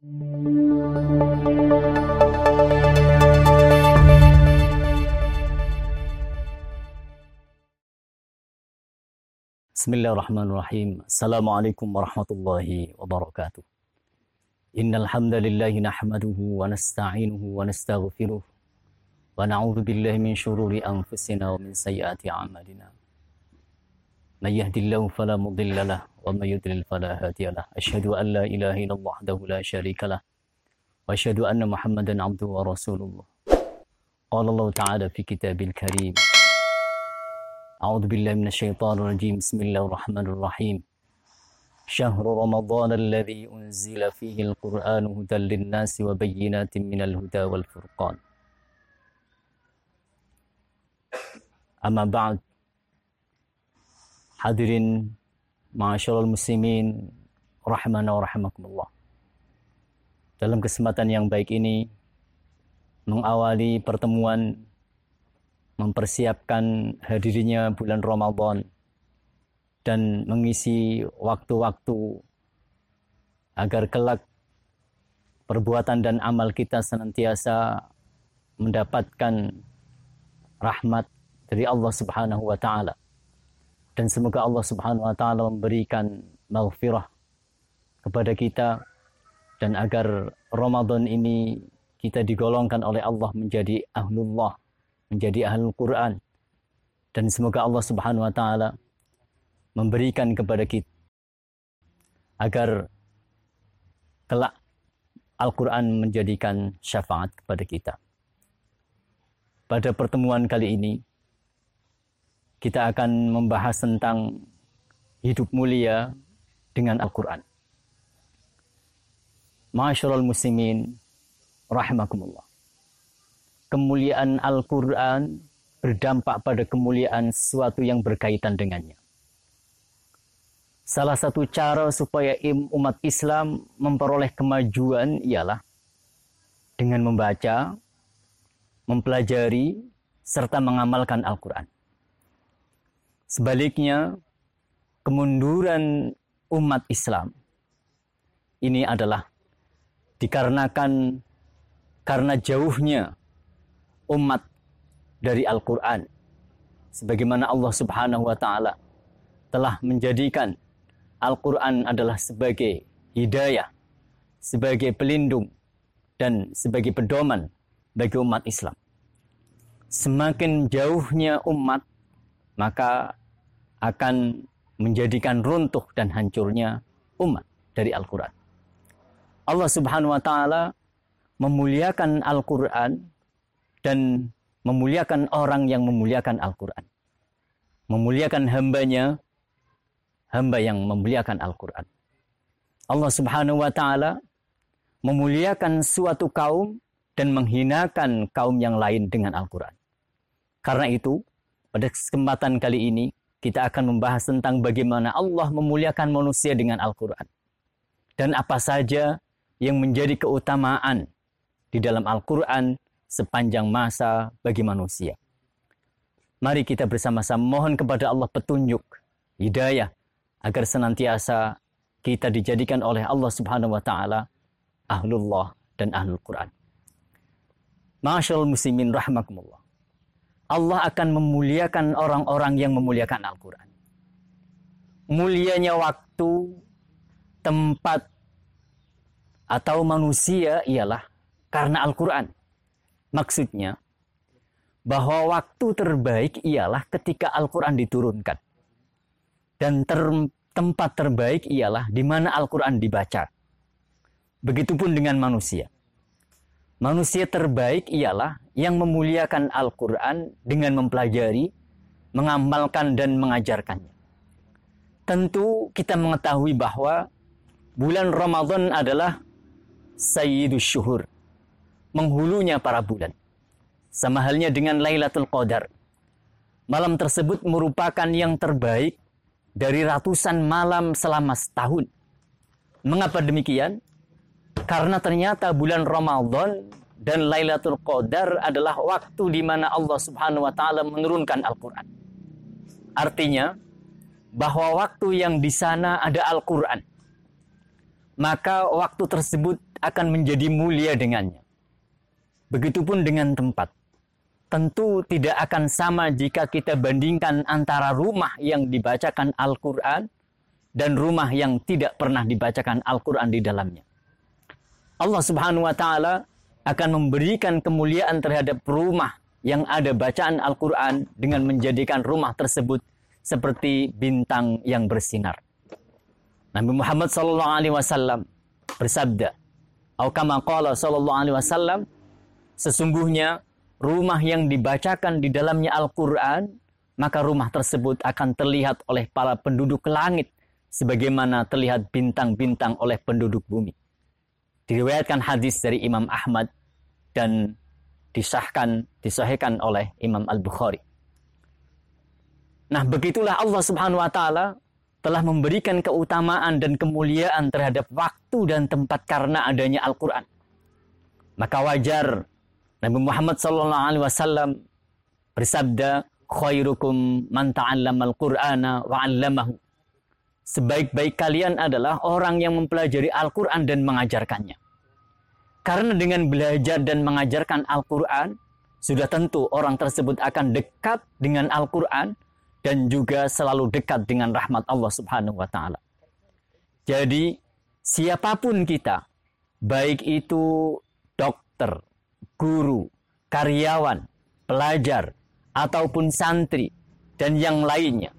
Bismillahirrahmanirrahim. Assalamualaikum warahmatullahi wabarakatuh. Innal hamdalillahi nahmaduhu wa nasta'inuhu wa nastaghfiruh wa na'udzu billahi min shururi anfusina wa min sayyiati a'malina. May yahdihillahu fala mudilla lahu wa may yudlil fala hadiya lahu. Asyhadu an la ilaha illallah wahdahu la syarika lahu wa asyhadu anna Muhammadan 'abduhu wa rasuluh. Qala Allah ta'ala fi kitabil karim. A'udzu billahi minasyaitonir rajim. Bismillahirrahmanirrahim. Syahrul Ramadan alladzi unzila fihi al-Qur'anu hudan lin-nasi wa bayyinatin minal huda wal furqan. Amma ba'd. Hadirin ma'asyiral muslimin rahimana wa rahimakumullah. Dalam kesempatan yang baik ini mengawali pertemuan mempersiapkan hadirnya bulan Ramadan dan mengisi waktu-waktu agar kelak perbuatan dan amal kita senantiasa mendapatkan rahmat dari Allah Subhanahu wa taala. Dan semoga Allah Subhanahu wa taala memberikan maghfirah kepada kita dan agar Ramadan ini kita digolongkan oleh Allah menjadi ahlullah, menjadi ahlul Quran. Dan semoga Allah Subhanahu wa taala memberikan kepada kita agar kelak Al-Quran menjadikan syafaat kepada kita. Pada pertemuan kali ini, kita akan membahas tentang hidup mulia dengan Al-Quran. Ma'asyiral muslimin rahimakumullah. Kemuliaan Al-Quran berdampak pada kemuliaan sesuatu yang berkaitan dengannya. Salah satu cara supaya umat Islam memperoleh kemajuan ialah dengan membaca, mempelajari, serta mengamalkan Al-Quran. Sebaliknya, kemunduran umat Islam ini adalah dikarenakan karena jauhnya umat dari Al-Quran. Sebagaimana Allah Subhanahu wa ta'ala telah menjadikan Al-Quran adalah sebagai hidayah, sebagai pelindung, dan sebagai pedoman bagi umat Islam. Semakin jauhnya umat, maka akan menjadikan runtuh dan hancurnya umat dari Al-Quran. Allah Subhanahu wa ta'ala memuliakan Al-Quran dan memuliakan orang yang memuliakan Al-Quran. Memuliakan hambanya, hamba yang memuliakan Al-Quran. Allah Subhanahu wa ta'ala memuliakan suatu kaum dan menghinakan kaum yang lain dengan Al-Quran. Karena itu, pada kesempatan kali ini, kita akan membahas tentang bagaimana Allah memuliakan manusia dengan Al-Quran. Dan apa saja yang menjadi keutamaan di dalam Al-Quran sepanjang masa bagi manusia. Mari kita bersama-sama mohon kepada Allah petunjuk, hidayah, agar senantiasa kita dijadikan oleh Allah Subhanahu wa ta'ala ahlullah dan ahlul Quran. Ma'asyiral muslimin rahimakumullah. Allah akan memuliakan orang-orang yang memuliakan Al-Quran. Mulianya waktu, tempat, atau manusia ialah karena Al-Quran. Maksudnya, bahwa waktu terbaik ialah ketika Al-Quran diturunkan. Dan tempat terbaik ialah di mana Al-Quran dibaca. Begitupun dengan manusia. Manusia terbaik ialah yang memuliakan Al-Quran dengan mempelajari, mengamalkan dan mengajarkannya. Tentu kita mengetahui bahwa bulan Ramadan adalah Sayyidus Syuhur, menghulunya para bulan. Sama halnya dengan Lailatul Qadar. Malam tersebut merupakan yang terbaik dari ratusan malam selama setahun. Mengapa demikian? Karena ternyata bulan Ramadan dan Lailatul Qadar adalah waktu di mana Allah Subhanahu wa taala menurunkan Al-Qur'an. Artinya bahwa waktu yang di sana ada Al-Qur'an. maka waktu tersebut akan menjadi mulia dengannya. Begitupun dengan tempat. Tentu tidak akan sama jika kita bandingkan antara rumah yang dibacakan Al-Quran dan rumah yang tidak pernah dibacakan Al-Quran di dalamnya. Allah Subhanahu wa Ta'ala akan memberikan kemuliaan terhadap rumah yang ada bacaan Al-Quran dengan menjadikan rumah tersebut seperti bintang yang bersinar. Nabi Muhammad SAW bersabda, atau kama qala SAW, sesungguhnya rumah yang dibacakan di dalamnya Al-Quran, maka rumah tersebut akan terlihat oleh para penduduk langit sebagaimana terlihat bintang-bintang oleh penduduk bumi. Diriwayatkan hadis dari Imam Ahmad dan disahihkan oleh Imam Al-Bukhari. Nah, begitulah Allah Subhanahu wa Ta'ala telah memberikan keutamaan dan kemuliaan terhadap waktu dan tempat karena adanya Al-Quran. Maka wajar Nabi Muhammad SAW bersabda, khairukum man ta'allamal Qur'ana wa 'allamahu. Sebaik-baik kalian adalah orang yang mempelajari Al-Quran dan mengajarkannya. Karena dengan belajar dan mengajarkan Al-Quran, sudah tentu orang tersebut akan dekat dengan Al-Quran dan juga selalu dekat dengan rahmat Allah Subhanahu wa Ta'ala. Jadi, siapapun kita, baik itu dokter, guru, karyawan, pelajar, ataupun santri, dan yang lainnya,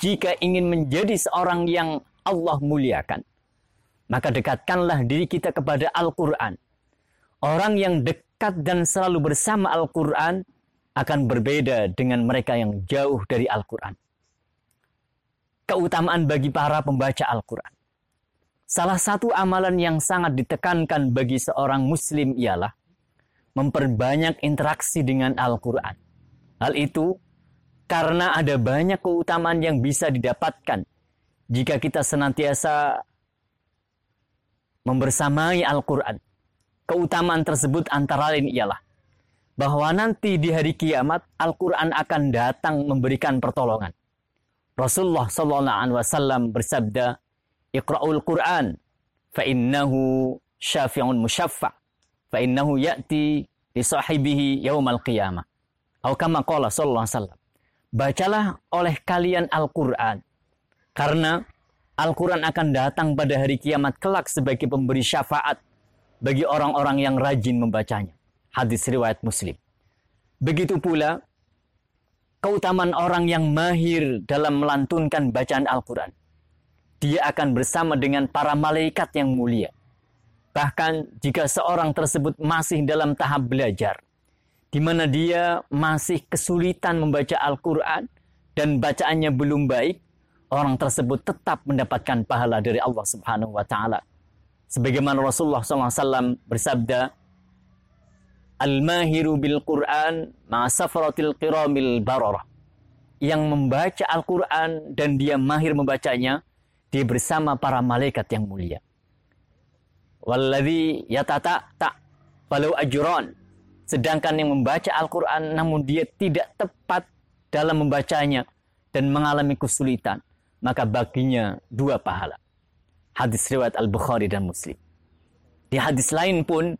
jika ingin menjadi seorang yang Allah muliakan, maka dekatkanlah diri kita kepada Al-Quran. Orang yang dekat dan selalu bersama Al-Quran akan berbeda dengan mereka yang jauh dari Al-Quran. Keutamaan bagi para pembaca Al-Quran. Salah satu amalan yang sangat ditekankan bagi seorang muslim ialah memperbanyak interaksi dengan Al-Quran. Hal itu karena ada banyak keutamaan yang bisa didapatkan jika kita senantiasa membersamai Al-Quran. Keutamaan tersebut antara lain ialah bahwa nanti di hari kiamat Al-Quran akan datang memberikan pertolongan. Rasulullah SAW bersabda, Iqra'ul Quran, fa'innahu syafi'un musyaffa' fa'innahu ya'ti li sahibihi yawmal qiyamah. Atau kama qala sallallahu alaihi wasallam. Bacalah oleh kalian Al-Quran, karena Al-Quran akan datang pada hari kiamat kelak sebagai pemberi syafaat bagi orang-orang yang rajin membacanya. Hadis riwayat Muslim. Begitu pula keutamaan orang yang mahir dalam melantunkan bacaan Al-Quran. Dia akan bersama dengan para malaikat yang mulia. Bahkan jika seorang tersebut masih dalam tahap belajar, di mana dia masih kesulitan membaca Al-Quran dan bacaannya belum baik, orang tersebut tetap mendapatkan pahala dari Allah Subhanahu wa Ta'ala. Sebagaimana Rasulullah SAW bersabda, Al-mahiru bil Quran ma'asafratil qiramil bararah. Yang membaca Al-Quran dan dia mahir membacanya, dia bersama para malaikat yang mulia. Walladzi yatata falau ajran. Sedangkan yang membaca Al-Quran namun dia tidak tepat dalam membacanya dan mengalami kesulitan, maka baginya 2 pahala. Hadis riwayat Al-Bukhari dan Muslim. Di hadis lain pun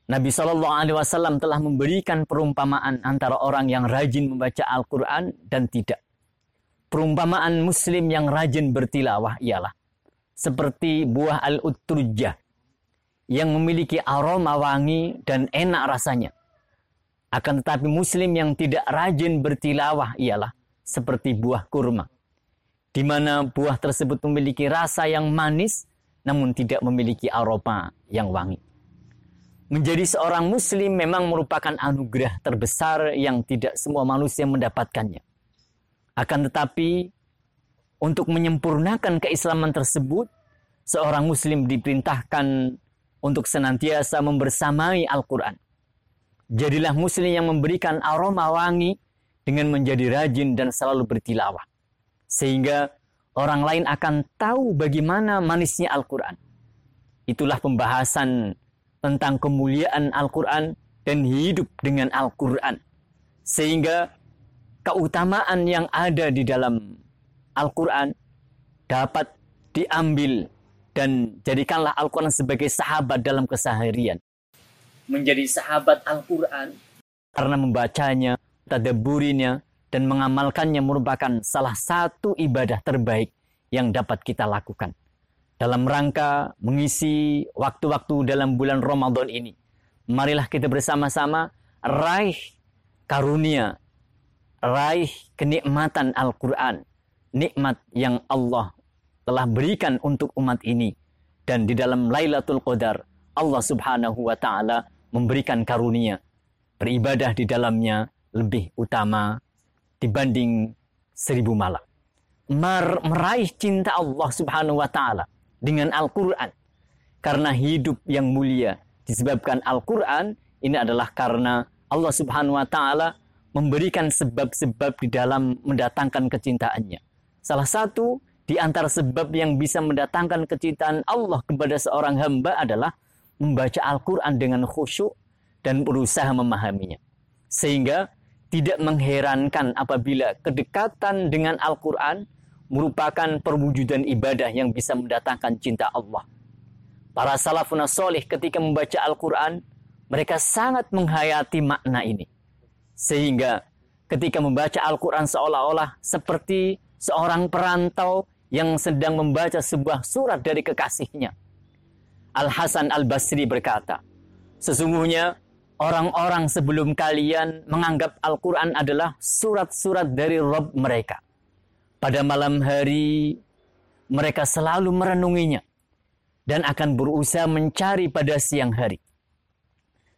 Nabi SAW telah memberikan perumpamaan antara orang yang rajin membaca Al-Quran dan tidak. Perumpamaan muslim yang rajin bertilawah ialah seperti buah al-utrujah yang memiliki aroma wangi dan enak rasanya. Akan tetapi muslim yang tidak rajin bertilawah ialah seperti buah kurma, di mana buah tersebut memiliki rasa yang manis namun tidak memiliki aroma yang wangi. Menjadi seorang muslim memang merupakan anugerah terbesar yang tidak semua manusia mendapatkannya. Akan tetapi, untuk menyempurnakan keislaman tersebut, seorang muslim diperintahkan untuk senantiasa membersamai Al-Quran. Jadilah muslim yang memberikan aroma wangi dengan menjadi rajin dan selalu bertilawah. Sehingga orang lain akan tahu bagaimana manisnya Al-Quran. Itulah pembahasan tentang kemuliaan Al-Quran dan hidup dengan Al-Quran. Sehingga keutamaan yang ada di dalam Al-Quran dapat diambil dan jadikanlah Al-Quran sebagai sahabat dalam keseharian. Menjadi sahabat Al-Quran karena membacanya, tadabburinya, dan mengamalkannya merupakan salah satu ibadah terbaik yang dapat kita lakukan. Dalam rangka mengisi waktu-waktu dalam bulan Ramadan ini, marilah kita bersama-sama raih karunia, raih kenikmatan Al-Quran, nikmat yang Allah telah berikan untuk umat ini. Dan di dalam Lailatul Qadar, Allah Subhanahu wa Ta'ala memberikan karunia, beribadah di dalamnya lebih utama dibanding 1000 malam. Meraih cinta Allah Subhanahu wa Ta'ala dengan Al-Quran. Karena hidup yang mulia disebabkan Al-Quran, ini adalah karena Allah Subhanahu wa Ta'ala memberikan sebab-sebab di dalam mendatangkan kecintaannya. Salah satu di antara sebab yang bisa mendatangkan kecintaan Allah kepada seorang hamba adalah membaca Al-Quran dengan khusyuk dan berusaha memahaminya. Sehingga tidak mengherankan apabila kedekatan dengan Al-Quran merupakan perwujudan ibadah yang bisa mendatangkan cinta Allah. Para salafun salih ketika membaca Al-Quran, mereka sangat menghayati makna ini. Sehingga ketika membaca Al-Quran seolah-olah seperti seorang perantau yang sedang membaca sebuah surat dari kekasihnya. Al-Hasan Al-Basri berkata, sesungguhnya orang-orang sebelum kalian menganggap Al-Quran adalah surat-surat dari Rabb mereka. Pada malam hari, mereka selalu merenunginya dan akan berusaha mencari pada siang hari.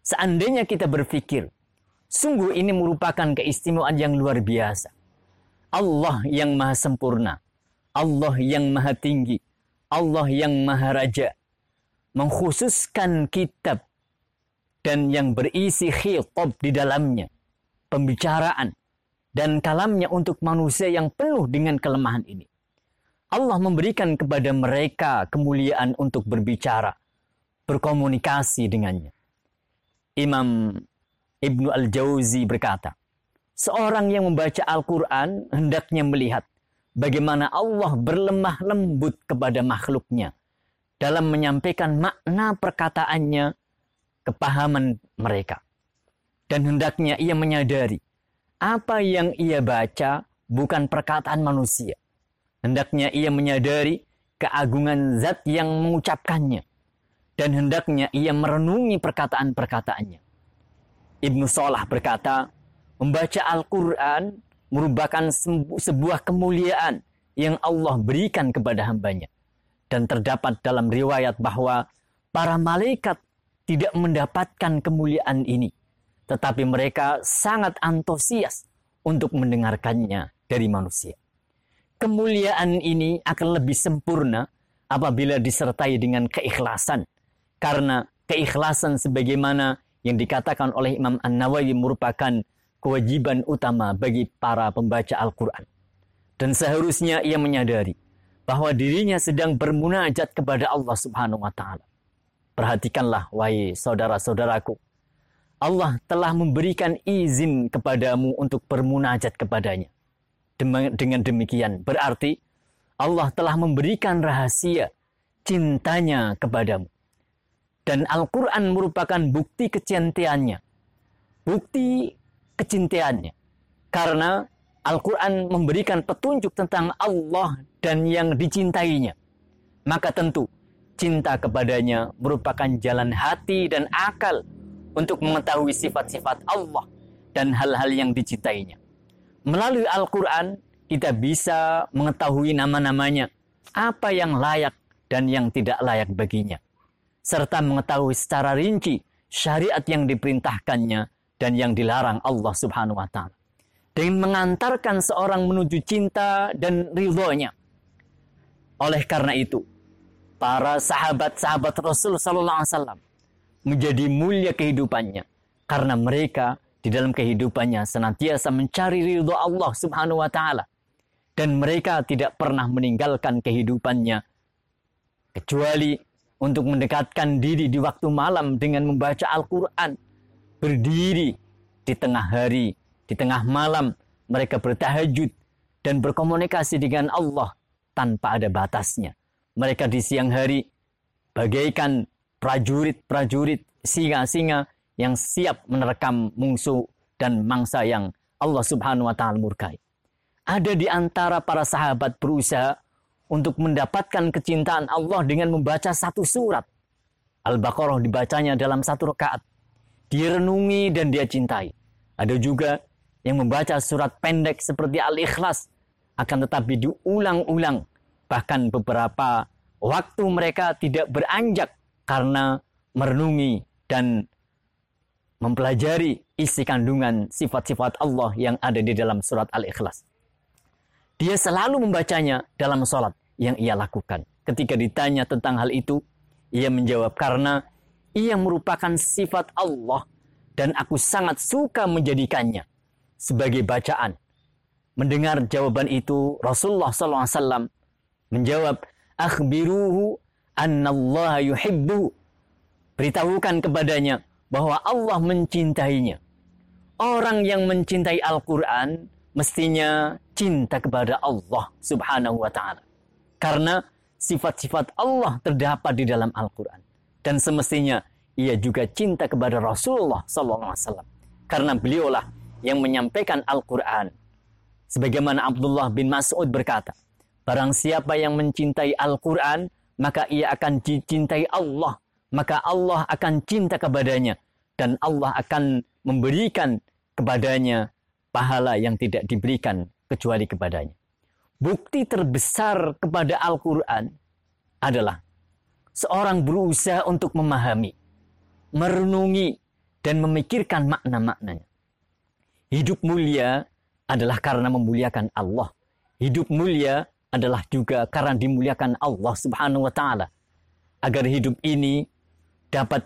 Seandainya kita berpikir, sungguh ini merupakan keistimewaan yang luar biasa. Allah yang maha sempurna, Allah yang maha tinggi, Allah yang maha raja, mengkhususkan kitab dan yang berisi khitab di dalamnya, pembicaraan dan kalamnya untuk manusia yang penuh dengan kelemahan ini. Allah memberikan kepada mereka kemuliaan untuk berbicara, berkomunikasi dengannya. Imam Ibnu Al-Jauzi berkata, seorang yang membaca Al-Quran hendaknya melihat bagaimana Allah berlemah lembut kepada makhluknya dalam menyampaikan makna perkataannya, kepahaman mereka. Dan hendaknya ia menyadari apa yang ia baca bukan perkataan manusia. Hendaknya ia menyadari keagungan zat yang mengucapkannya. Dan hendaknya ia merenungi perkataan-perkataannya. Ibnu Salah berkata, membaca Al-Quran merupakan sebuah kemuliaan yang Allah berikan kepada hambanya. Dan terdapat dalam riwayat bahwa para malaikat tidak mendapatkan kemuliaan ini. Tetapi mereka sangat antusias untuk mendengarkannya dari manusia. Kemuliaan ini akan lebih sempurna apabila disertai dengan keikhlasan. Karena keikhlasan sebagaimana yang dikatakan oleh Imam An-Nawawi merupakan kewajiban utama bagi para pembaca Al-Quran. Dan seharusnya ia menyadari bahwa dirinya sedang bermunajat kepada Allah Subhanahu wa Ta'ala. Perhatikanlah, wahai saudara-saudaraku, Allah telah memberikan izin kepadamu untuk bermunajat kepadanya. Dengan demikian berarti Allah telah memberikan rahasia cintanya kepadamu. Dan Al-Quran merupakan bukti kecintaannya. Bukti kecintaannya. Karena Al-Quran memberikan petunjuk tentang Allah dan yang dicintainya. Maka tentu cinta kepadanya merupakan jalan hati dan akal untuk mengetahui sifat-sifat Allah dan hal-hal yang dicintainya. Melalui Al-Quran, kita bisa mengetahui nama-namanya, apa yang layak dan yang tidak layak baginya. Serta mengetahui secara rinci syariat yang diperintahkannya dan yang dilarang Allah Subhanahu wa Ta'ala. Dengan mengantarkan seorang menuju cinta dan ridhonya. Oleh karena itu, para sahabat-sahabat Rasul Sallallahu Alaihi Wasallam menjadi mulia kehidupannya karena mereka di dalam kehidupannya senantiasa mencari ridho Allah Subhanahu wa Ta'ala, dan mereka tidak pernah meninggalkan kehidupannya kecuali untuk mendekatkan diri di waktu malam dengan membaca Al-Quran, berdiri di tengah hari, di tengah malam mereka bertahajud dan berkomunikasi dengan Allah tanpa ada batasnya. mereka di siang hari bagaikan prajurit-prajurit singa-singa yang siap menerkam musuh dan mangsa yang Allah Subhanahu wa taala murkai. Ada di antara para sahabat berusaha untuk mendapatkan kecintaan Allah dengan membaca satu surat. Al-Baqarah dibacanya dalam satu rakaat. Dia renungi dan dia cintai. Ada juga yang membaca surat pendek seperti Al-Ikhlas, akan tetapi diulang-ulang. Bahkan beberapa waktu mereka tidak beranjak karena merenungi dan mempelajari isi kandungan sifat-sifat Allah yang ada di dalam surat Al-Ikhlas. Dia selalu membacanya dalam sholat yang ia lakukan. Ketika ditanya tentang hal itu, ia menjawab, karena ia merupakan sifat Allah dan aku sangat suka menjadikannya sebagai bacaan. Mendengar jawaban itu, Rasulullah SAW menjawab, akhbiruhu annallaha yuhibbuhu. Beritahukan kepadanya bahwa Allah mencintainya. Orang yang mencintai Al-Quran mestinya cinta kepada Allah Subhanahu wa ta'ala. Karena sifat-sifat Allah terdapat di dalam Al-Quran. Dan semestinya ia juga cinta kepada Rasulullah SAW. Karena beliaulah yang menyampaikan Al-Quran. Sebagaimana Abdullah bin Mas'ud berkata, barang siapa yang mencintai Al-Quran, maka ia akan dicintai Allah. Maka Allah akan cinta kepadanya. Dan Allah akan memberikan kepadanya pahala yang tidak diberikan kecuali kepadanya. Bukti terbesar kepada Al-Quran adalah seorang berusaha untuk memahami, merenungi, dan memikirkan makna-maknanya. Hidup mulia adalah karena memuliakan Allah. Hidup mulia adalah juga karena dimuliakan Allah Subhanahu wa ta'ala. Agar hidup ini dapat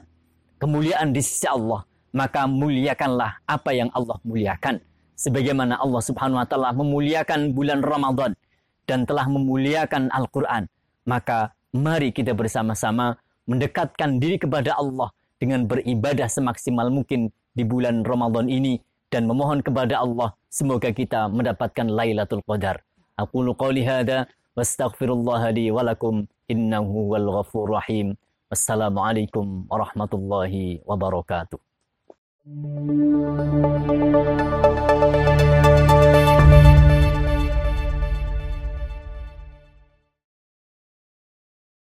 kemuliaan di sisi Allah, maka muliakanlah apa yang Allah muliakan. Sebagaimana Allah Subhanahu wa ta'ala memuliakan bulan Ramadan dan telah memuliakan Al-Quran, maka mari kita bersama-sama mendekatkan diri kepada Allah dengan beribadah semaksimal mungkin di bulan Ramadan ini dan memohon kepada Allah semoga kita mendapatkan Lailatul Qadar. Aqulu qouli hadza wastaghfirullah li wa lakum innahu wal ghafurur rahim. Wassalamualaikum warahmatullahi wabarakatuh.